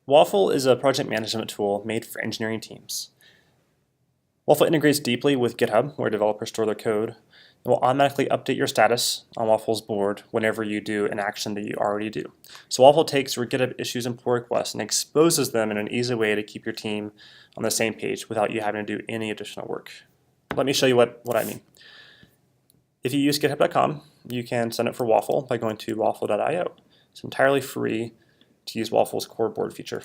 Waffle is a project management tool made for engineering teams. Waffle integrates deeply with GitHub, where developers store their code, and will automatically update your status on Waffle's board whenever you do an action that you already do. So Waffle takes your GitHub issues and pull requests and exposes them in an easy way to keep your team on the same page without you having to do any additional work. Let me show you what I mean. If you use github.com, you can sign up for Waffle by going to Waffle.io. It's entirely free to use Waffle's core board feature.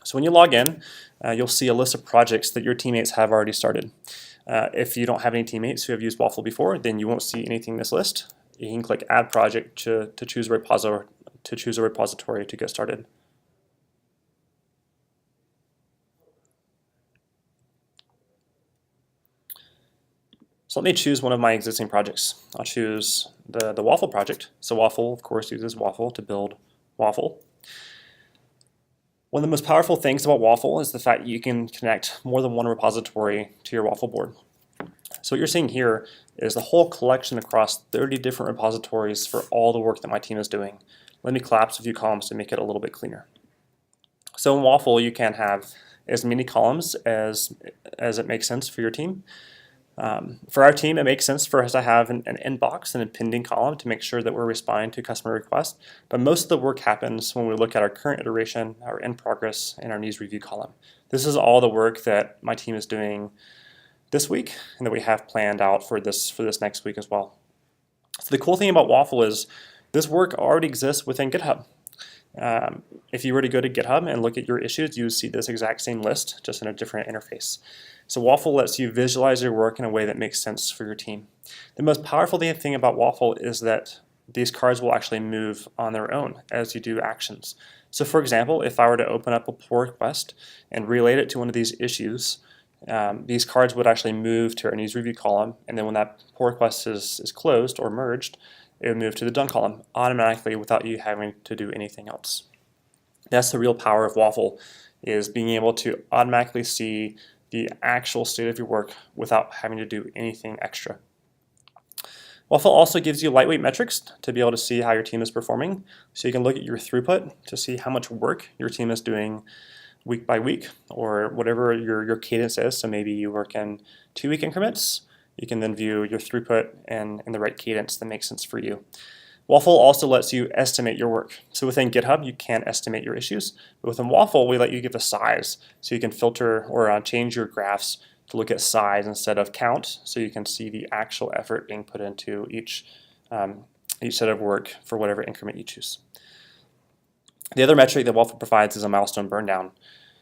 So when you log in, you'll see a list of projects that your teammates have already started. If you don't have any teammates who have used Waffle before, then you won't see anything in this list. You can click Add Project to choose a repository to get started. So let me choose one of my existing projects. I'll choose the Waffle project. So Waffle, of course, uses Waffle to build Waffle. One of the most powerful things about Waffle is the fact that you can connect more than one repository to your Waffle board. So what you're seeing here is the whole collection across 30 different repositories for all the work that my team is doing. Let me collapse a few columns to make it a little bit cleaner. So in Waffle, you can have as many columns as it makes sense for your team. For our team, it makes sense for us to have an inbox and a pending column to make sure that we're responding to customer requests. But most of the work happens when we look at our current iteration, our in progress, and our news review column. This is all the work that my team is doing this week and that we have planned out for this next week as well. So the cool thing about Waffle is this work already exists within GitHub. If you were to go to GitHub and look at your issues, you would see this exact same list, just in a different interface. So Waffle lets you visualize your work in a way that makes sense for your team. The most powerful thing about Waffle is that these cards will actually move on their own as you do actions. So for example, if I were to open up a pull request and relate it to one of these issues, these cards would actually move to our news review column, and then when that pull request is closed or merged, it would move to the done column automatically without you having to do anything else. That's the real power of Waffle, is being able to automatically see the actual state of your work without having to do anything extra. Waffle also gives you lightweight metrics to be able to see how your team is performing. So you can look at your throughput to see how much work your team is doing week by week, or whatever your cadence is. So maybe you work in 2-week increments. You can then view your throughput and the right cadence that makes sense for you. Waffle also lets you estimate your work. So within GitHub, you can't estimate your issues, but within Waffle, we let you give a size. So you can filter or change your graphs to look at size instead of count, so you can see the actual effort being put into each set of work for whatever increment you choose. The other metric that Waffle provides is a milestone burn down.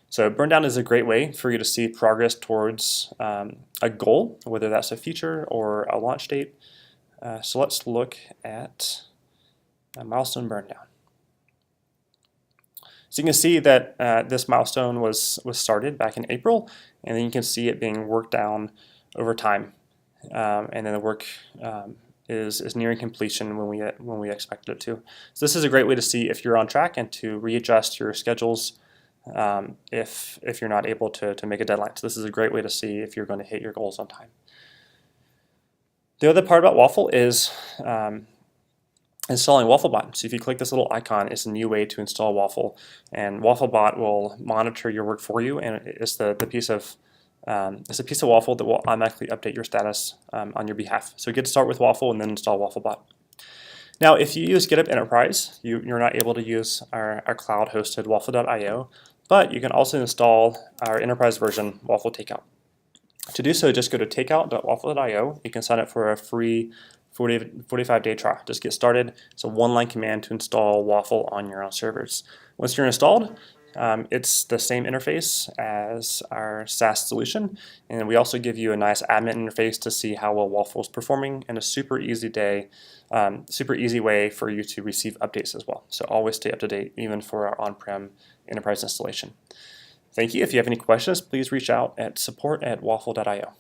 So burn down is a great way for you to see progress towards a goal, whether that's a feature or a launch date. So let's look at a milestone burn down. So you can see that this milestone was started back in April, and then you can see it being worked down over time, and then the work is nearing completion when we expected it to. So this is a great way to see if you're on track and to readjust your schedules if you're not able to make a deadline. So this is a great way to see if you're going to hit your goals on time. The other part about Waffle is installing WaffleBot. So if you click this little icon, it's a new way to install Waffle, and WaffleBot will monitor your work for you, and it's a piece of Waffle that will automatically update your status on your behalf. So get to start with Waffle and then install WaffleBot. Now, if you use GitHub Enterprise, you're not able to use our cloud-hosted Waffle.io, but you can also install our enterprise version, Waffle Takeout. To do so, just go to takeout.waffle.io. You can sign up for a free 45-day trial. Just get started. It's a one-line command to install Waffle on your own servers. Once you're installed, it's the same interface as our SaaS solution, and we also give you a nice admin interface to see how well Waffle is performing, and a super easy way for you to receive updates as well. So always stay up to date, even for our on-prem enterprise installation. Thank you. If you have any questions, please reach out at support@waffle.io.